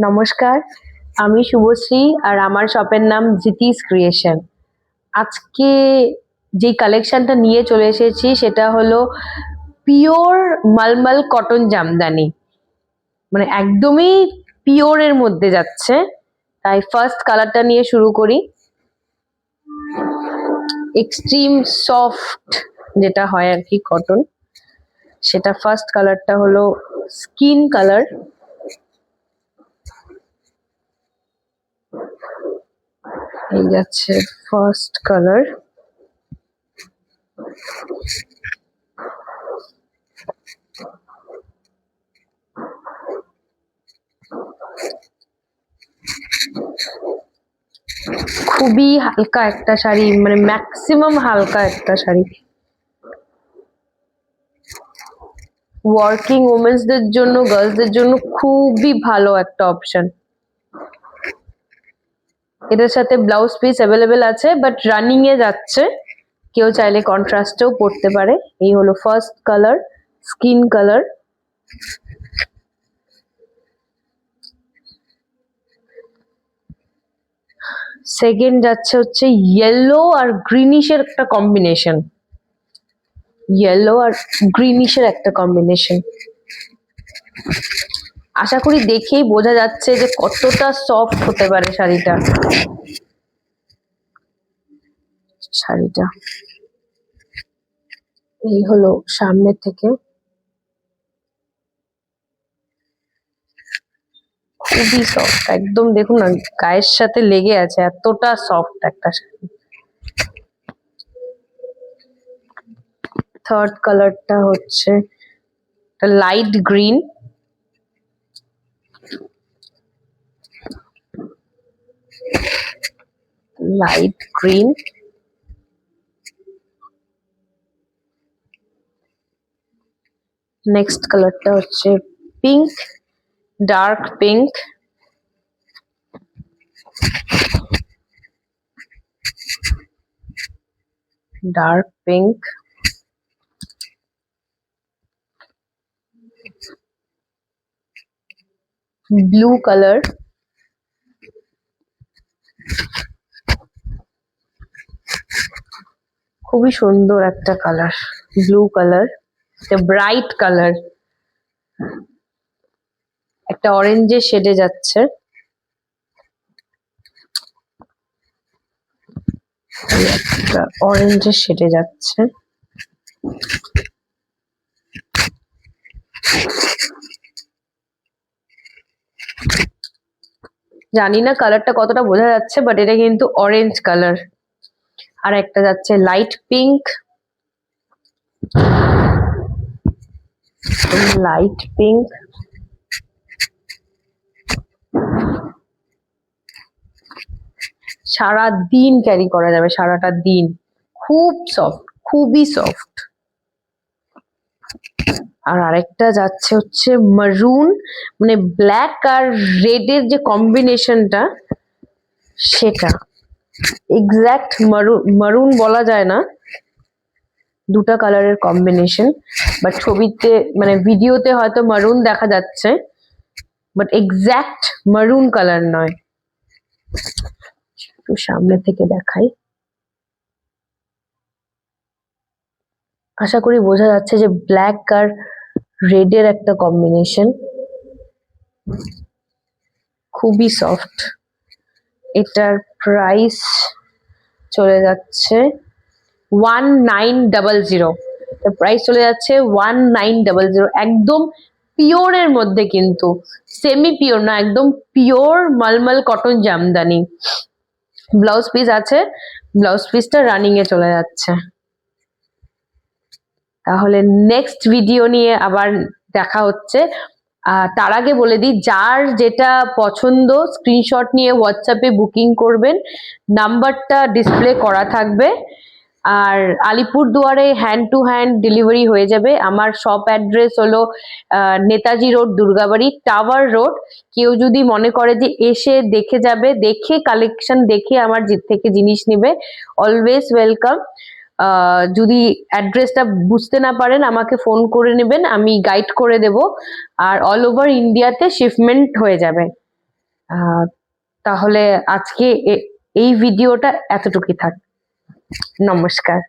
নমস্কার, আমি শুভশ্রী আর আমার শপের নাম জিতিস ক্রিয়েশন। আজকে যেই কালেকশনটা নিয়ে চলে এসেছি সেটা হলো পিওর মালমাল কটন জামদানি, মানে একদমই পিওরের মধ্যে যাচ্ছে। তাই ফার্স্ট কালারটা নিয়ে শুরু করি। এক্সট্রিম সফট যেটা হয় আর কি কটন, সেটা ফার্স্ট কালারটা হলো স্কিন কালার। এই যাচ্ছে ফার্স্ট কালার। খুবই হালকা একটা শাড়ি, মানে ম্যাক্সিমাম হালকা একটা শাড়ি। ওয়ার্কিং ওমেন্সদের জন্য, গার্লসদের জন্য খুবই ভালো একটা অপশন। এটার সাথে ব্লাউজ পিস অ্যাভেলেবেল আছে, বাট রানিং এ যাচ্ছে, কেউ চাইলে কন্ট্রাস্টেও পরতে পারে। এই হলো first colour, skin colour. Second যাচ্ছে হচ্ছে ইয়েলো আর গ্রিনিশের একটা কম্বিনেশন। ইয়েলো আর গ্রিনিশের একটা কম্বিনেশন। আশা করি দেখেই বোঝা যাচ্ছে যে কতটা সফট হতে পারে শাড়িটা। এই হলো সামনে থেকে, খুবই সফট একদম। দেখুন না, গায়ের সাথে লেগে আছে, এতটা সফট একটা শাড়ি। থার্ড কালারটা হচ্ছে light green. Light green. Next কালারটা হচ্ছে pink, dark pink. Dark pink. Blue colour. খুবই সুন্দর একটা colour, blue colour, bright colour. একটা অরেঞ্জের শেডে যাচ্ছে। একটা অরেঞ্জের শেডে যাচ্ছে। জানি না কালারটা কতটা বোঝা যাচ্ছে, বাট এটা কিন্তু অরেঞ্জ কালার। আর একটা যাচ্ছে লাইট পিঙ্ক। Light pink. সারা দিন ক্যারি করা যাবে, সারাটা দিন। খুব সফট, খুবই সফট। আর আরেকটা যাচ্ছে হচ্ছে মারুন, মানে ব্ল্যাক আর রেড এর যে কম্বিনেশনটা, সেটা এক্স্যাক্ট মারুন বলা যায় না, দুটা কালারের কম্বিনেশন। বাট ছবিতে, মানে ভিডিওতে হয়তো মারুন দেখা যাচ্ছে, বাট এক্স্যাক্ট মারুন কালার নয়। একটু সামনে থেকে দেখাই, আশা করি বোঝা যাচ্ছে যে ব্ল্যাক আর রেড এর একটা কম্বিনেশন। খুবই সফট। এটার প্রাইস চলে যাচ্ছে 1900। প্রাইস চলে যাচ্ছে 1900। একদম পিওরের মধ্যে, কিন্তু সেমি পিওর না, একদম pure mulmul cotton jamdani. Blouse piece আছে, ব্লাউজ পিসটা রানিং এ চলে যাচ্ছে। তাহলে নেক্সট ভিডিও নিয়ে আবার দেখা হচ্ছে। তার আগে বলে দিই, যার যেটা পছন্দ স্ক্রিনশট নিয়ে হোয়াটসঅ্যাপে বুকিং করবেন, নাম্বারটা ডিসপ্লে করা থাকবে। আর আলিপুরদুয়ারে হ্যান্ড টু হ্যান্ড ডেলিভারি হয়ে যাবে। আমার শপ অ্যাড্রেস হলো Netaji road, Durgabari, tower road. কেউ যদি মনে করে যে এসে দেখে যাবে, দেখে কালেকশন দেখে আমার থেকে জিনিস নিবে, অলওয়েজ ওয়েলকাম। যদি অ্যাড্রেসটা বুঝতে না পারেন আমাকে ফোন করে নেবেন, আমি গাইড করে দেব। আর অল ওভার ইন্ডিয়াতে শিপমেন্ট হয়ে যাবে। তাহলে আজকে এই ভিডিওটা এতটুকুই থাক। নমস্কার।